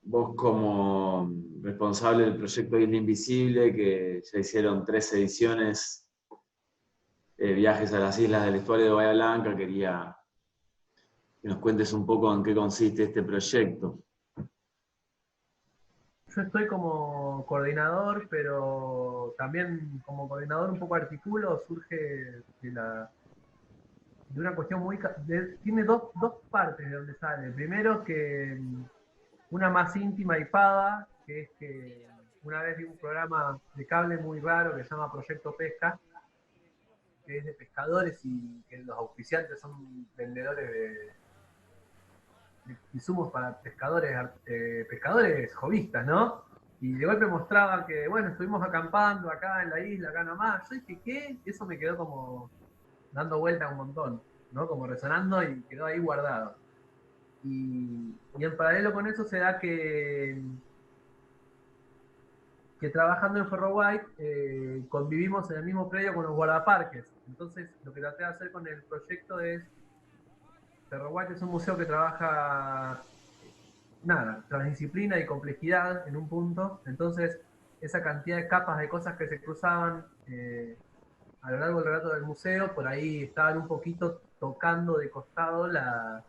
vos como responsable del proyecto Isla Invisible, que ya hicieron 3 ediciones, viajes a las islas del estuario de Bahía Blanca, quería que nos cuentes un poco en qué consiste este proyecto. Yo estoy como coordinador, pero también como coordinador un poco articulo, surge de una cuestión tiene dos partes de donde sale. Primero que una más íntima y pava, que es que una vez vi un programa de cable muy raro que se llama Proyecto Pesca, que es de pescadores y que los auspiciantes son vendedores de insumos para pescadores jovistas, ¿no? Y de golpe mostraba que, bueno, estuvimos acampando acá en la isla, acá nomás. Yo dije, ¿qué? Eso me quedó como dando vuelta un montón, ¿no? Como resonando y quedó ahí guardado. Y en paralelo con eso se da que trabajando en Ferrowhite convivimos en el mismo predio con los guardaparques. Entonces, lo que traté de hacer con el proyecto es, Ferrowhite es un museo que trabaja nada, transdisciplina y complejidad en un punto. Entonces, esa cantidad de capas de cosas que se cruzaban a lo largo del relato del museo, por ahí estaban un poquito tocando de costado la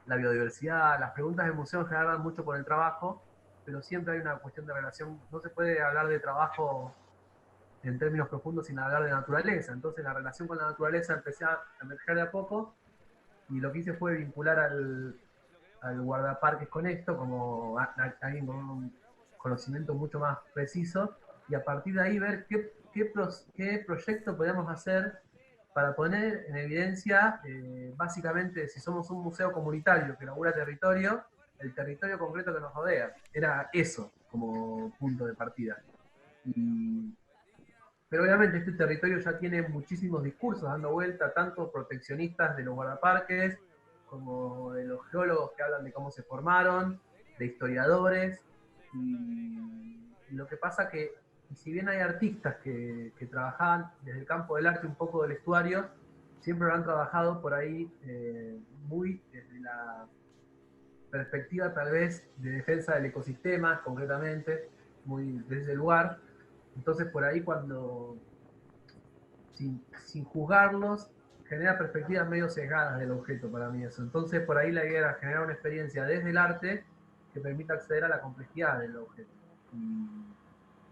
biodiversidad. Las preguntas del museo en general van mucho por el trabajo, pero siempre hay una cuestión de relación. No se puede hablar de trabajo en términos profundos sin hablar de naturaleza. Entonces, la relación con la naturaleza empecé a emerger de a poco y lo que hice fue vincular al guardaparques con esto, como alguien con un conocimiento mucho más preciso, y a partir de ahí ver qué proyecto podemos hacer para poner en evidencia, básicamente, si somos un museo comunitario que labura territorio, el territorio concreto que nos rodea. Era eso como punto de partida. Y, pero obviamente este territorio ya tiene muchísimos discursos dando vuelta, tanto proteccionistas de los guardaparques, como de los geólogos que hablan de cómo se formaron, de historiadores, y lo que pasa que, y si bien hay artistas que trabajaban desde el campo del arte un poco del estuario, siempre lo han trabajado por ahí muy desde la perspectiva tal vez de defensa del ecosistema, concretamente, muy desde ese lugar. Entonces por ahí cuando sin juzgarlos, genera perspectivas medio sesgadas del objeto para mí eso. Entonces, por ahí la idea era generar una experiencia desde el arte que permita acceder a la complejidad del objeto.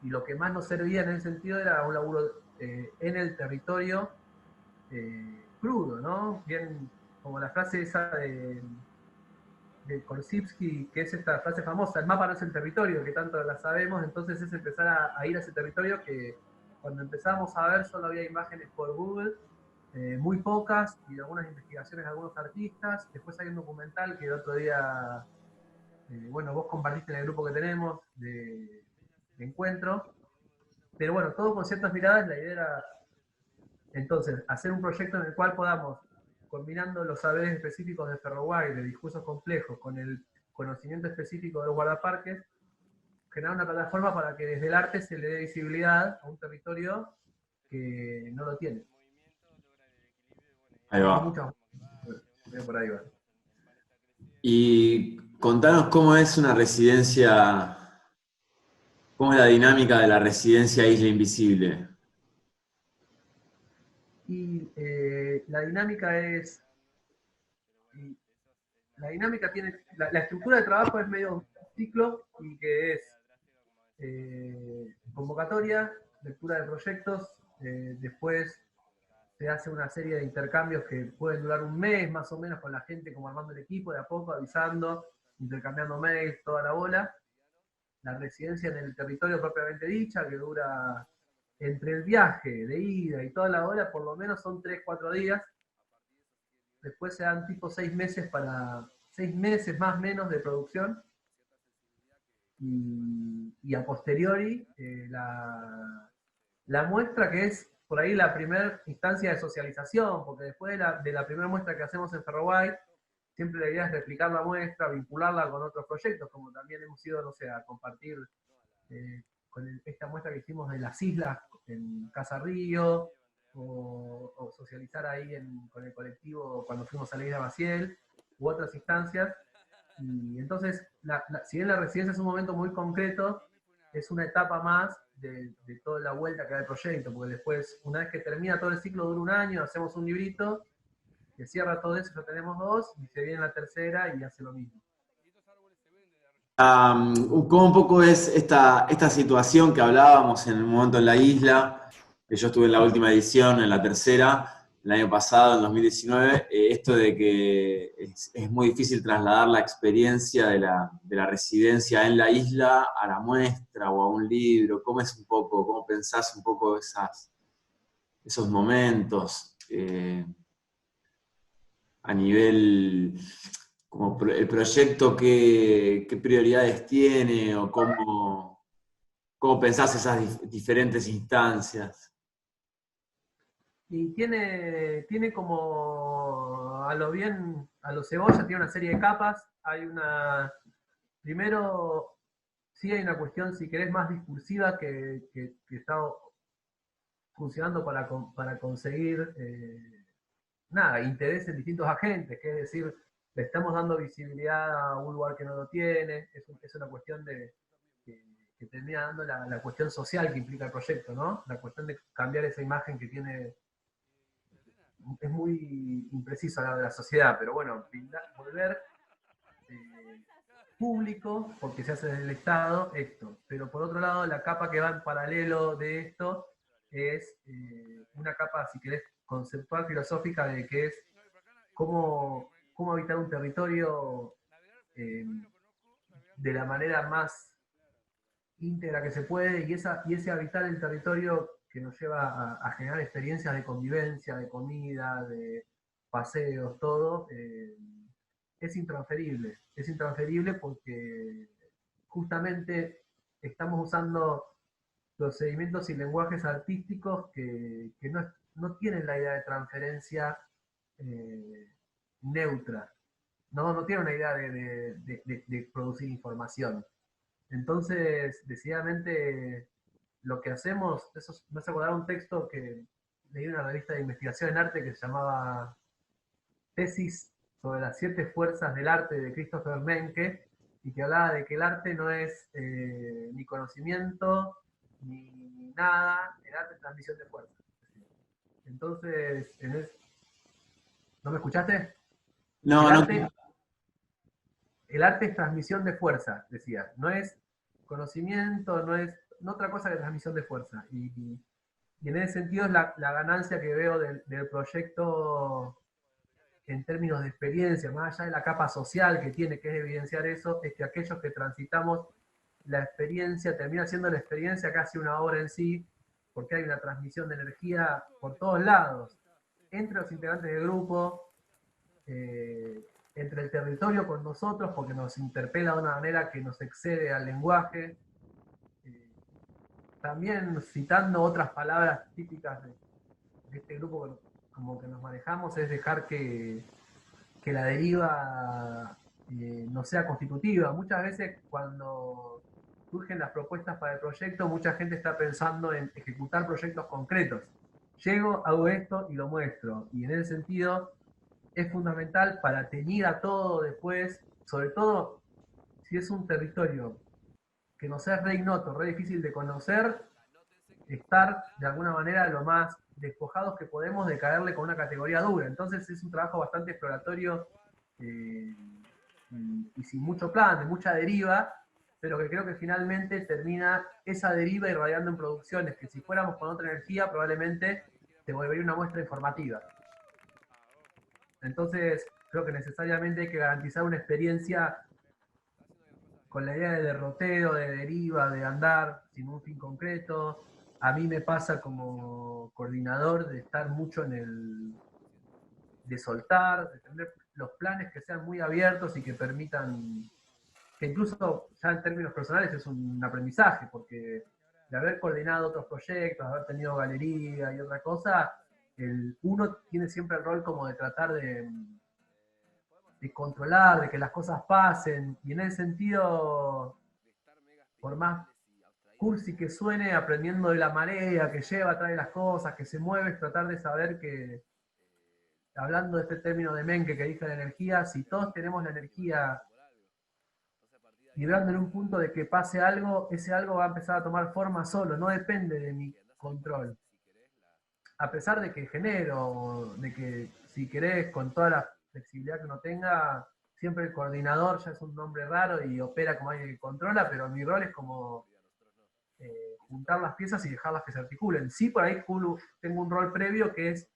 Y lo que más nos servía en ese sentido era un laburo en el territorio crudo, ¿no? Bien, como la frase esa de Korsivsky, que es esta frase famosa, el mapa no es el territorio, que tanto la sabemos, entonces es empezar a ir a ese territorio que cuando empezamos a ver solo había imágenes por Google, muy pocas, y algunas investigaciones de algunos artistas. Después hay un documental que el otro día, bueno, vos compartiste en el grupo que tenemos de encuentro, pero bueno, todo con ciertas miradas. La idea era entonces hacer un proyecto en el cual podamos, combinando los saberes específicos de Ferroway, de discursos complejos, con el conocimiento específico de los guardaparques, generar una plataforma para que desde el arte se le dé visibilidad a un territorio que no lo tiene. Ahí va. Hay muchas. Por ahí va. Y contanos cómo es una residencia, cómo es la dinámica de la residencia Isla Invisible. Y la dinámica es, la dinámica tiene, la estructura de trabajo es medio un ciclo y que es convocatoria, lectura de proyectos, después se hace una serie de intercambios que pueden durar un mes más o menos con la gente, como armando el equipo de a poco, avisando, intercambiando mails, toda la bola. La residencia en el territorio propiamente dicha, que dura entre el viaje de ida y toda la hora, por lo menos son 3 4 días. Después se dan tipo 6 meses 6 meses más o menos de producción. Y a posteriori, la muestra que es por ahí la primera instancia de socialización, porque después de la primera muestra que hacemos en Ferroway, siempre la idea es replicar la muestra, vincularla con otros proyectos, como también hemos ido, no sé, a compartir con esta muestra que hicimos de las islas en Casa Río, o socializar ahí con el colectivo cuando fuimos a la isla Maciel, u otras instancias. Y entonces, si bien la residencia es un momento muy concreto, es una etapa más de toda la vuelta que da el proyecto, porque después, una vez que termina todo el ciclo, dura un año, hacemos un librito, que cierra todo eso, ya tenemos dos, y se viene la tercera y hace lo mismo. ¿Cómo un poco es esta situación que hablábamos en el momento en la isla? Que yo estuve en la última edición, en la tercera, el año pasado, en 2019, esto de que es muy difícil trasladar la experiencia de la residencia en la isla a la muestra o a un libro. ¿Cómo es un poco, cómo pensás un poco esos momentos a nivel como el proyecto, qué prioridades tiene o cómo pensás esas diferentes instancias? Y tiene como, a lo bien, a lo cebolla, tiene una serie de capas. Primero, sí hay una cuestión, si querés, más discursiva que está funcionando para conseguir nada, interés en distintos agentes, que es decir, le estamos dando visibilidad a un lugar que no lo tiene, es una cuestión que termina dando la cuestión social que implica el proyecto, ¿no? La cuestión de cambiar esa imagen que tiene, es muy impreciso hablar de la sociedad, pero bueno, volver eh, público, porque se hace desde el Estado, esto. Pero por otro lado, la capa que va en paralelo de esto es una capa, si querés, conceptual, filosófica, de que es cómo habitar un territorio eh, de la manera más íntegra que se puede, y ese habitar el territorio que nos lleva a generar experiencias de convivencia, de comida, de paseos, todo, es intransferible porque justamente estamos usando procedimientos y lenguajes artísticos que no tienen la idea de transferencia eh, neutra, no tiene una idea de producir información. Entonces, decididamente, lo que hacemos, eso me hace acordar un texto que leí en una revista de investigación en arte que se llamaba Tesis sobre las 7 fuerzas del arte de Christopher Menke, y que hablaba de que el arte no es ni conocimiento ni nada, el arte es transmisión de fuerza. Entonces, ¿no me escuchaste? El No, no. arte, el arte es transmisión de fuerza, decía. No es conocimiento, no otra cosa que transmisión de fuerza. Y en ese sentido es la ganancia que veo del proyecto en términos de experiencia, más allá de la capa social que tiene, que es evidenciar eso, es que aquellos que transitamos la experiencia, termina siendo la experiencia casi una obra en sí, porque hay una transmisión de energía por todos lados, entre los integrantes del grupo, eh, entre el territorio con nosotros, porque nos interpela de una manera que nos excede al lenguaje, eh, también citando otras palabras típicas de este grupo, como que nos manejamos, es dejar que la deriva no sea constitutiva. Muchas veces cuando surgen las propuestas para el proyecto, mucha gente está pensando en ejecutar proyectos concretos. Llego, hago esto y lo muestro. Y en ese sentido es fundamental para teñir a todo después, sobre todo si es un territorio que no sea re ignoto, re difícil de conocer, estar de alguna manera lo más despojados que podemos de caerle con una categoría dura. Entonces es un trabajo bastante exploratorio eh, y sin mucho plan, de mucha deriva, pero que creo que finalmente termina esa deriva irradiando en producciones que si fuéramos con otra energía probablemente te volvería una muestra informativa. Entonces creo que necesariamente hay que garantizar una experiencia con la idea de derroteo, de deriva, de andar sin un fin concreto. A mí me pasa como coordinador de estar mucho de soltar, de tener los planes que sean muy abiertos y que permitan, que incluso ya en términos personales es un aprendizaje, porque de haber coordinado otros proyectos, de haber tenido galería y otra cosa, uno tiene siempre el rol como de tratar de controlar, de que las cosas pasen, y en ese sentido, por más cursi que suene, aprendiendo de la marea que lleva, trae las cosas, que se mueve, es tratar de saber que, hablando de este término de Menke que dije la energía, si todos tenemos la energía vibrando en un punto de que pase algo, ese algo va a empezar a tomar forma solo, no depende de mi control. A pesar de que genero, de que si querés, con toda la flexibilidad que uno tenga, siempre el coordinador ya es un nombre raro y opera como alguien que controla, pero mi rol es como juntar las piezas y dejarlas que se articulen. Sí, por ahí tengo un rol previo que es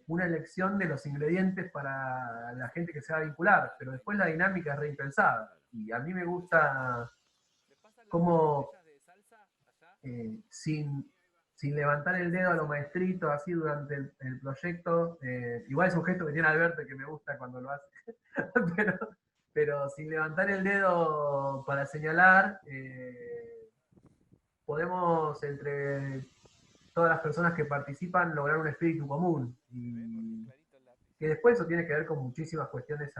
una elección de los ingredientes para la gente que se va a vincular, pero después la dinámica es reimpensada. Y a mí me gusta cómo sin levantar el dedo a lo maestrito, así durante el proyecto, igual es un gesto que tiene Alberto que me gusta cuando lo hace, pero, pero sin levantar el dedo para señalar, podemos entre todas las personas que participan lograr un espíritu común. Y que después eso tiene que ver con muchísimas cuestiones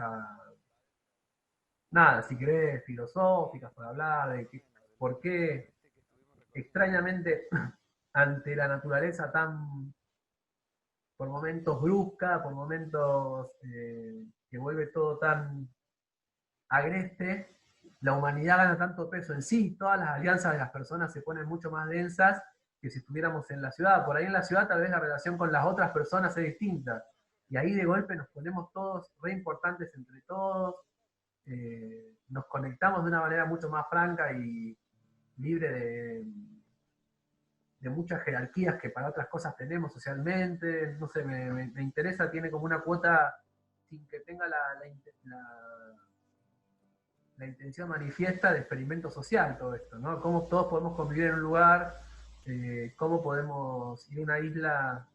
nada, si querés, filosóficas, para hablar de por qué extrañamente ante la naturaleza tan, por momentos brusca, por momentos que vuelve todo tan agreste, la humanidad gana tanto peso en sí, todas las alianzas de las personas se ponen mucho más densas que si estuviéramos en la ciudad. Por ahí en la ciudad tal vez la relación con las otras personas es distinta. Y ahí de golpe nos ponemos todos re importantes entre todos, nos conectamos de una manera mucho más franca y libre de muchas jerarquías que para otras cosas tenemos socialmente. No sé, me interesa, tiene como una cuota sin que tenga la intención manifiesta de experimento social todo esto, ¿no? Cómo todos podemos convivir en un lugar, cómo podemos ir a una isla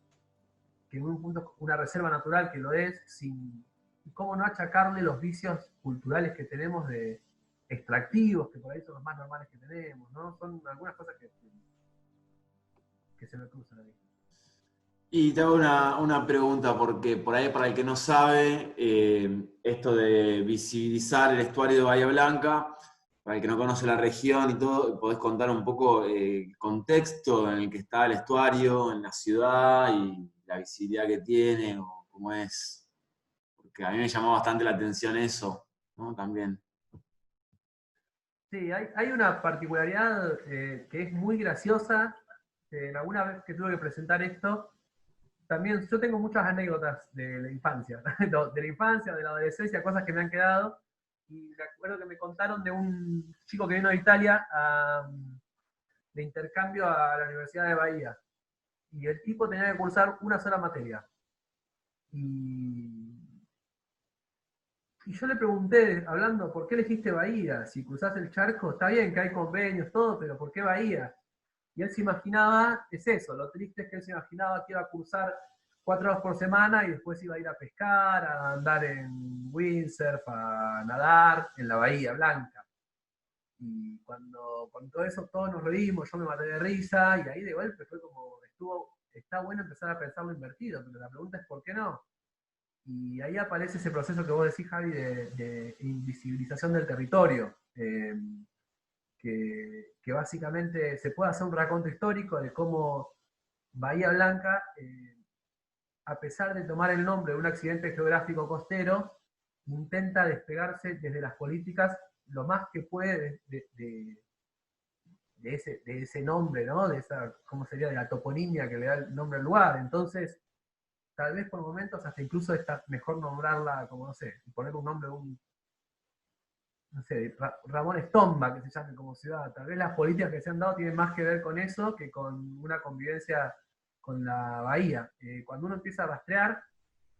que en un punto una reserva natural que lo es, sin y cómo no achacarle los vicios culturales que tenemos de extractivos, que por ahí son los más normales que tenemos, ¿no? Son algunas cosas que se me cruzan ahí. Y te hago una pregunta, porque por ahí, para el que no sabe, esto de visibilizar el estuario de Bahía Blanca, para el que no conoce la región y todo, podés contar un poco el contexto en el que está el estuario en la ciudad y la visibilidad que tiene o cómo es. Porque a mí me llamó bastante la atención eso, ¿no? También. Sí, hay una particularidad que es muy graciosa. Alguna vez que tuve que presentar esto, también yo tengo muchas anécdotas de la infancia, de la infancia, de la adolescencia, cosas que me han quedado. Y me acuerdo que me contaron de un chico que vino de Italia de intercambio a la Universidad de Bahía. Y el tipo tenía que cursar una sola materia. Y, y yo le pregunté, hablando, ¿por qué elegiste Bahía? Si cruzás el charco, está bien que hay convenios, todo, pero ¿por qué Bahía? Y él se imaginaba, es eso, lo triste es que él se imaginaba que iba a cursar 4 horas por semana y después iba a ir a pescar, a andar en windsurf, a nadar en la Bahía Blanca. Y cuando con todo eso todos nos reímos, yo me maté de risa y ahí de golpe fue como, está bueno empezar a pensarlo invertido, pero la pregunta es ¿por qué no? Y ahí aparece ese proceso que vos decís, Javi, de invisibilización del territorio. Que básicamente se puede hacer un raconto histórico de cómo Bahía Blanca, a pesar de tomar el nombre de un accidente geográfico costero, intenta despegarse desde las políticas lo más que puede de ese nombre, ¿no? De esa, ¿cómo sería? De la toponimia que le da el nombre al lugar. Entonces, tal vez por momentos hasta incluso está mejor nombrarla como, no sé, poner un nombre de un, no sé, Ramón Estomba, que se llame como ciudad. Tal vez las políticas que se han dado tienen más que ver con eso que con una convivencia con la bahía. Cuando uno empieza a rastrear,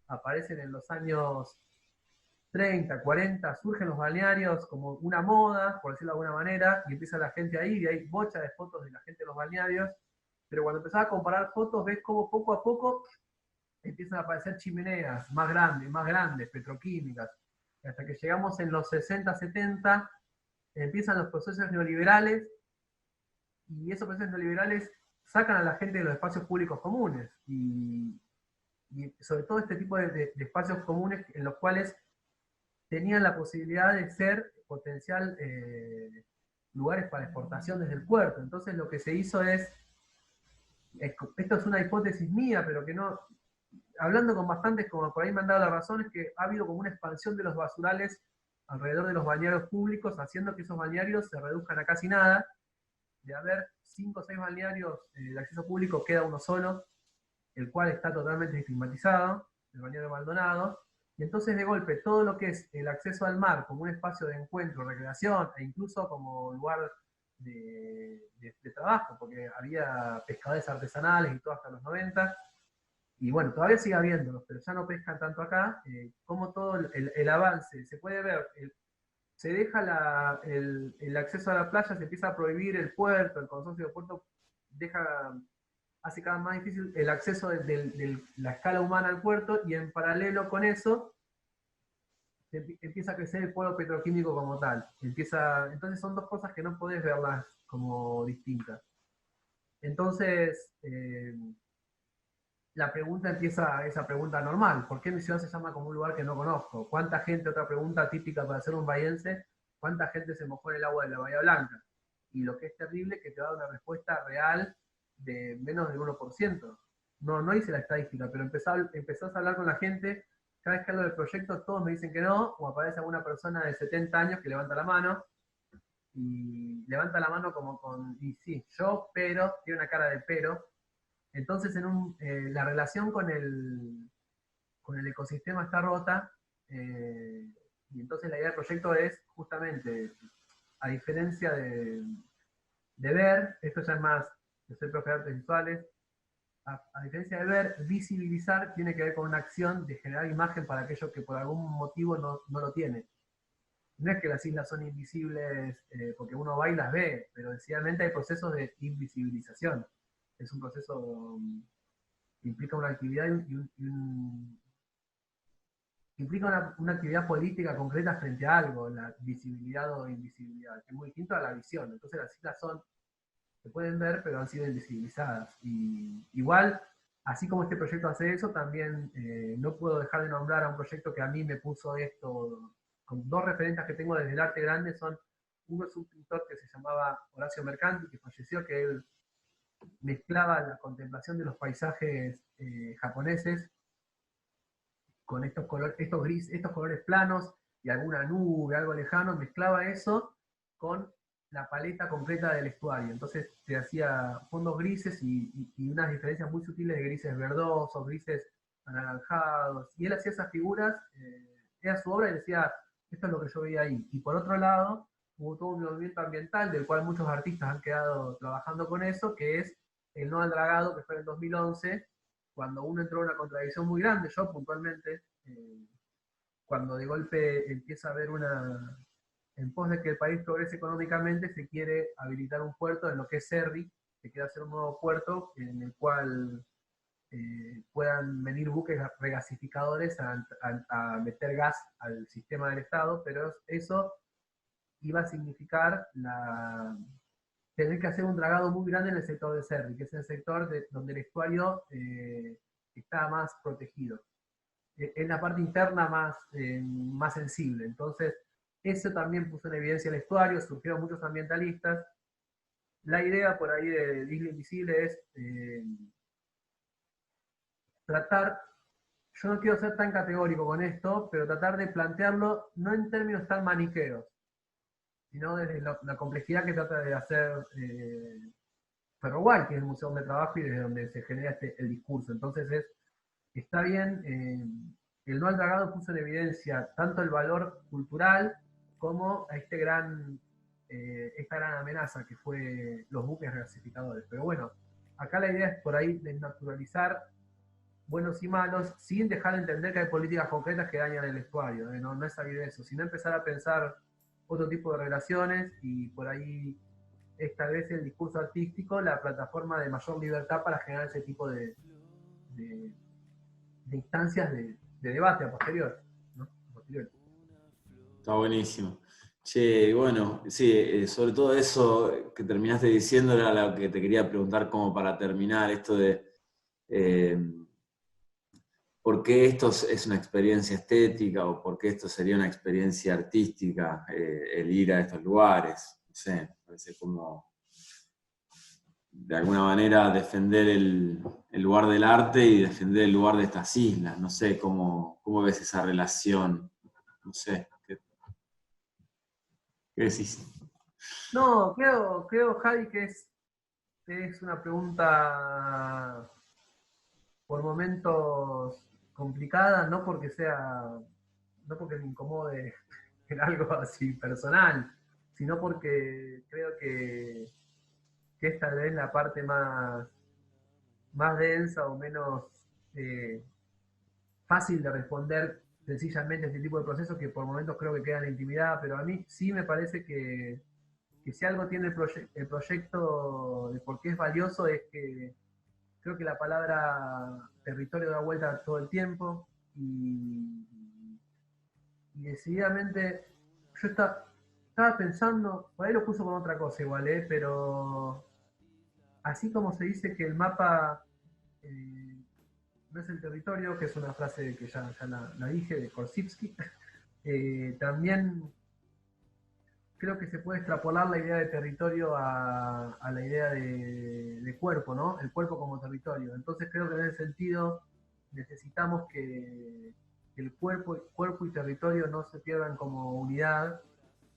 aparecen en los años 30, 40, surgen los balnearios como una moda, por decirlo de alguna manera, y empieza la gente a ir, y hay bocha de fotos de la gente en los balnearios, pero cuando empezás a comparar fotos, ves como poco a poco empiezan a aparecer chimeneas más grandes, petroquímicas, hasta que llegamos en los 60, 70, empiezan los procesos neoliberales, y esos procesos neoliberales sacan a la gente de los espacios públicos comunes, y sobre todo este tipo de espacios comunes en los cuales tenían la posibilidad de ser potencial lugares para exportación desde el puerto. Entonces lo que se hizo esto es una hipótesis mía, pero que no, hablando con bastantes, como por ahí me han dado la razón, es que ha habido como una expansión de los basurales alrededor de los balnearios públicos, haciendo que esos balnearios se reduzcan a casi nada. De haber 5 o 6 balnearios de acceso público, queda uno solo, el cual está totalmente estigmatizado, el balneario Maldonado. Y entonces de golpe todo lo que es el acceso al mar como un espacio de encuentro, recreación e incluso como lugar de trabajo, porque había pescadores artesanales y todo hasta los 90, y bueno, todavía sigue habiéndolos, pero ya no pescan tanto acá, como todo el avance, se puede ver, se deja el acceso a la playa, se empieza a prohibir el puerto, el consorcio de puerto hace cada vez más difícil el acceso de la escala humana al puerto, y en paralelo con eso empieza a crecer el polo petroquímico como tal. Entonces son dos cosas que no podés verlas como distintas. Entonces, la pregunta empieza, esa pregunta normal: ¿por qué mi ciudad se llama como un lugar que no conozco? ¿Cuánta gente, otra pregunta típica para ser un bahiense, cuánta gente se mojó en el agua de la Bahía Blanca? Y lo que es terrible es que te da una respuesta real de menos del 1%. No hice la estadística, pero empezás a hablar con la gente, cada vez que hablo del proyecto todos me dicen que no, o aparece alguna persona de 70 años que levanta la mano, y levanta la mano como y sí, yo, pero, tiene una cara de pero. Entonces la relación con el ecosistema está rota, y entonces la idea del proyecto es justamente, a diferencia de ver, esto ya es más, yo soy profe de artes visuales, a diferencia de ver, visibilizar tiene que ver con una acción de generar imagen para aquellos que por algún motivo no lo tienen. No es que las islas son invisibles porque uno va y las ve, pero sencillamente hay procesos de invisibilización. Es un proceso que implica una actividad implica una actividad política concreta frente a algo, la visibilidad o invisibilidad, que es muy distinto a la visión. Entonces las islas se pueden ver, pero han sido invisibilizadas. Y igual, así como este proyecto hace eso, también no puedo dejar de nombrar a un proyecto que a mí me puso esto, con dos referentes que tengo desde el arte grande. Uno es un pintor que se llamaba Horacio Mercanti, que falleció, que él mezclaba la contemplación de los paisajes japoneses con estos colores planos y alguna nube, algo lejano, mezclaba eso con la paleta completa del estuario. Entonces te hacía fondos grises y unas diferencias muy sutiles de grises verdosos, grises anaranjados, y él hacía esas figuras, era su obra, y decía, esto es lo que yo veía ahí. Y por otro lado, hubo todo un movimiento ambiental del cual muchos artistas han quedado trabajando con eso, que es el no al dragado, que fue en el 2011, cuando uno entró en una contradicción muy grande. Yo puntualmente, cuando de golpe empieza a haber en pos de que el país progrese económicamente, se quiere habilitar un puerto en lo que es Cerri, se quiere hacer un nuevo puerto en el cual puedan venir buques regasificadores a meter gas al sistema del Estado, pero eso iba a significar tener que hacer un dragado muy grande en el sector de Cerri, que es el sector donde el estuario está más protegido. Es la parte interna más sensible. Entonces, eso también puso en evidencia el estuario, surgieron muchos ambientalistas. La idea por ahí de Isla Invisible es tratar, yo no quiero ser tan categórico con esto, pero tratar de plantearlo no en términos tan maniqueos, sino desde la complejidad que trata de hacer Ferroguay, que es el museo donde trabajo y desde donde se genera el discurso. Entonces está bien, el no al dragado puso en evidencia tanto el valor cultural como esta gran amenaza que fue los buques regasificadores. Pero bueno, acá la idea es por ahí desnaturalizar buenos y malos, sin dejar de entender que hay políticas concretas que dañan el estuario. No es salir de eso, sino empezar a pensar otro tipo de relaciones, y por ahí es tal vez el discurso artístico la plataforma de mayor libertad para generar ese tipo de instancias de debate a posterior, ¿no? A posterior. Está buenísimo. Che, bueno, sí, sobre todo eso que terminaste diciendo era lo que te quería preguntar como para terminar, esto de por qué esto es una experiencia estética o por qué esto sería una experiencia artística, el ir a estos lugares. No sé, parece como de alguna manera defender el lugar del arte y defender el lugar de estas islas. No sé, ¿cómo ves esa relación? No sé. ¿Qué decís? No, creo, Javi, que es una pregunta por momentos complicada, no porque me incomode en algo así personal, sino porque creo que es tal vez la parte más densa o menos eh, fácil de responder sencillamente a este tipo de procesos que por momentos creo que quedan en la intimidad, pero a mí sí me parece que si algo tiene el proyecto de por qué es valioso es que creo que la palabra territorio da vuelta todo el tiempo y decididamente yo estaba pensando, por ahí lo puso con otra cosa igual, pero así como se dice que el mapa eh, no es el territorio, que es una frase que ya la dije de Korsivsky, también creo que se puede extrapolar la idea de territorio a la idea de cuerpo, ¿no? El cuerpo como territorio. Entonces creo que en ese sentido necesitamos que el cuerpo y territorio no se pierdan como unidad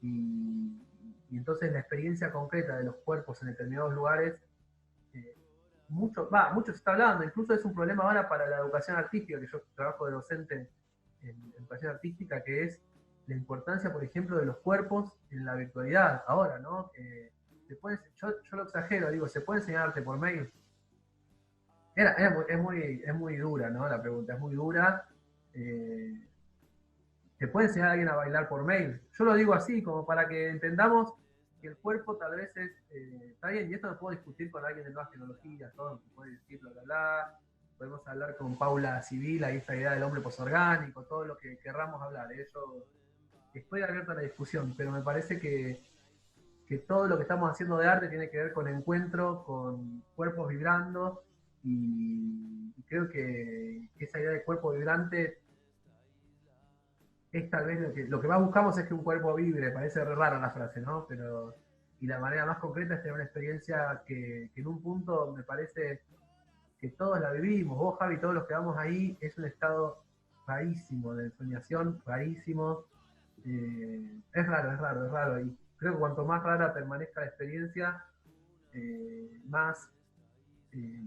y, y entonces la experiencia concreta de los cuerpos en determinados lugares, eh, mucho se está hablando, incluso es un problema ahora para la educación artística, que yo trabajo de docente en educación artística, que es la importancia, por ejemplo, de los cuerpos en la virtualidad ahora, ¿no? Yo lo exagero, digo, ¿se puede enseñarte por mail? Es muy dura, ¿no? La pregunta es muy dura. Eh, ¿Se puede enseñar a alguien a bailar por mail? Yo lo digo así, como para que entendamos que el cuerpo tal vez está bien, y esto lo puedo discutir con alguien de nuevas tecnologías, todo, puede decir, bla, bla, bla. Podemos hablar con Paula Civil, ahí esta idea del hombre posorgánico, todo lo que querramos hablar. Yo estoy abierto a la discusión, pero me parece que todo lo que estamos haciendo de arte tiene que ver con encuentro, con cuerpos vibrando, y creo que esa idea de cuerpo vibrante es tal vez lo que más buscamos es que un cuerpo vibre, parece rara la frase, ¿no? Pero, y la manera más concreta es tener una experiencia que en un punto me parece que todos la vivimos, vos Javi, todos los que vamos ahí, es un estado rarísimo de ensoñación, rarísimo, es raro, y creo que cuanto más rara permanezca la experiencia, más, eh,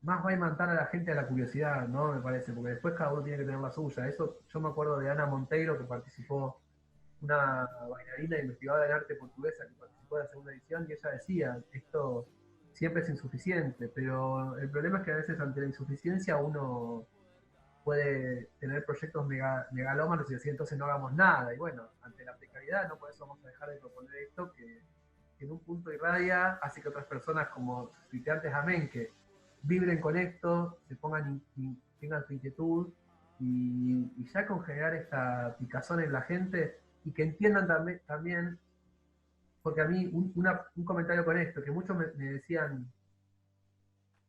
más va a imantar a la gente a la curiosidad, ¿no? Me parece, porque después cada uno tiene que tener la suya. Eso yo me acuerdo de Ana Monteiro, que participó, una bailarina investigadora en arte portuguesa que participó de la segunda edición, y ella decía, esto siempre es insuficiente, pero el problema es que a veces ante la insuficiencia uno puede tener proyectos megalómanos y decir entonces no hagamos nada. Y bueno, ante la precariedad, no por eso vamos a dejar de proponer esto que en un punto irradia, hace que otras personas, como tuiteantes amén, que vibren con esto, se pongan tengan su inquietud, y ya con generar esta picazón en la gente y que entiendan también porque a mí un comentario con esto, que muchos me decían,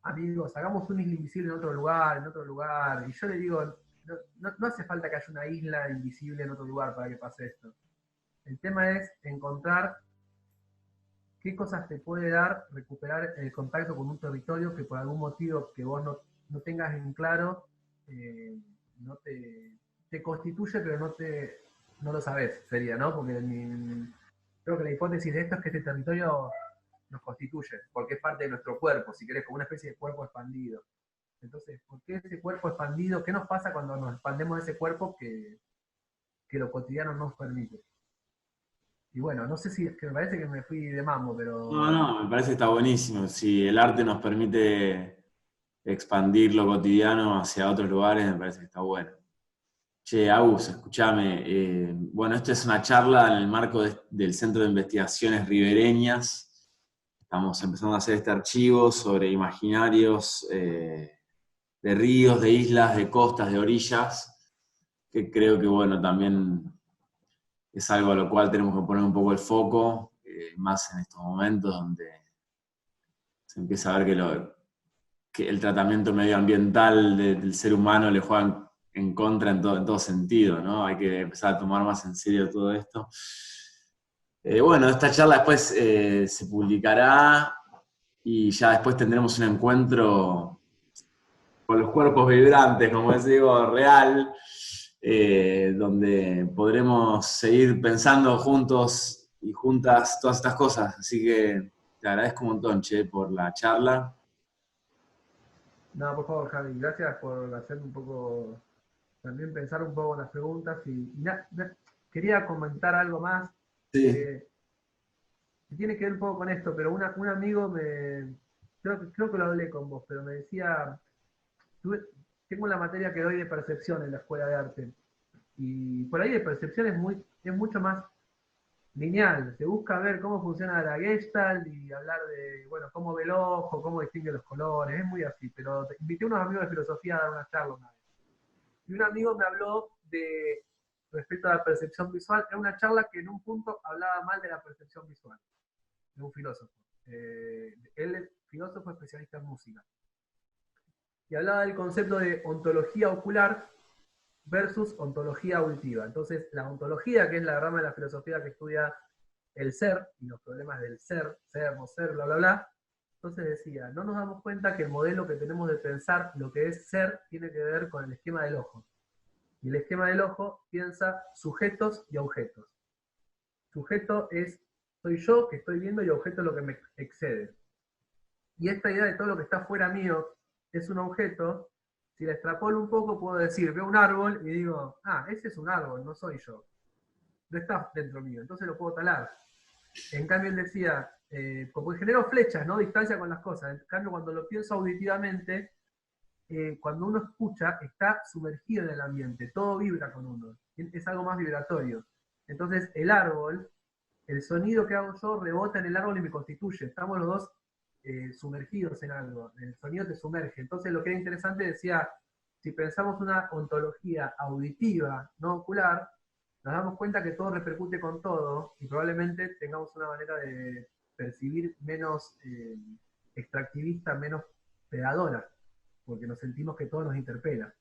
amigos, hagamos un isla invisible en otro lugar, y yo le digo, no hace falta que haya una isla invisible en otro lugar para que pase esto. El tema es encontrar qué cosas te puede dar recuperar el contacto con un territorio que por algún motivo que vos no tengas en claro, eh, no te constituye, pero no lo sabes, sería, ¿no? Porque creo que la hipótesis de esto es que este territorio nos constituye, porque es parte de nuestro cuerpo, si querés, como una especie de cuerpo expandido. Entonces, ¿por qué ese cuerpo expandido? ¿Qué nos pasa cuando nos expandemos ese cuerpo que lo cotidiano nos permite? Y bueno, no sé si es que me parece que me fui de mambo, No, pero no, me parece que está buenísimo. Si el arte nos permite expandir lo cotidiano hacia otros lugares, me parece que está bueno. Che, Agus, escúchame. Bueno, esta es una charla en el marco del Centro de Investigaciones Ribereñas. Estamos empezando a hacer este archivo sobre imaginarios de ríos, de islas, de costas, de orillas, que creo que, bueno, también es algo a lo cual tenemos que poner un poco el foco, más en estos momentos donde se empieza a ver que el tratamiento medioambiental del ser humano le juega en contra en todo sentido, ¿no? Hay que empezar a tomar más en serio todo esto. Bueno, esta charla después se publicará y ya después tendremos un encuentro con los cuerpos vibrantes, como digo, real. donde podremos seguir pensando juntos y juntas todas estas cosas. Así que te agradezco un montón, Che, por la charla. No, por favor, Javi, gracias por hacerme un poco, también pensar un poco en las preguntas. Quería comentar algo más Sí, que, que tiene que ver un poco con esto, pero un amigo creo que lo hablé con vos, pero me decía, tuve- tengo la materia que doy de percepción en la escuela de arte, y por ahí de percepción es mucho más lineal, se busca ver cómo funciona la Gestalt y hablar de, bueno, cómo ve el ojo, cómo distingue los colores, es muy así, pero invité a unos amigos de filosofía a dar una charla una vez. Y un amigo me habló de, respecto a la percepción visual, era una charla que en un punto hablaba mal de la percepción visual, de un filósofo. Él es filósofo especialista en música. Y hablaba del concepto de ontología ocular versus ontología auditiva. Entonces, la ontología, que es la rama de la filosofía que estudia el ser y los problemas del ser, no ser, bla, bla, bla. Entonces decía, no nos damos cuenta que el modelo que tenemos de pensar lo que es ser tiene que ver con el esquema del ojo. Y el esquema del ojo piensa sujetos y objetos. Sujeto soy yo que estoy viendo y objeto es lo que me excede. Y esta idea de todo lo que está fuera mío es un objeto, si la extrapolo un poco puedo decir, veo un árbol y digo, ese es un árbol, no soy yo. No está dentro mío, entonces lo puedo talar. En cambio, él decía, porque genero flechas, ¿no? Distancia con las cosas. En cambio, cuando lo pienso auditivamente, cuando uno escucha, está sumergido en el ambiente, todo vibra con uno, es algo más vibratorio. Entonces, el árbol, el sonido que hago yo rebota en el árbol y me constituye. Estamos los dos sumergidos en algo, el sonido te sumerge. Entonces, lo que era interesante decía, si pensamos una ontología auditiva, no ocular, nos damos cuenta que todo repercute con todo y probablemente tengamos una manera de percibir menos extractivista, menos pedadora, porque nos sentimos que todo nos interpela.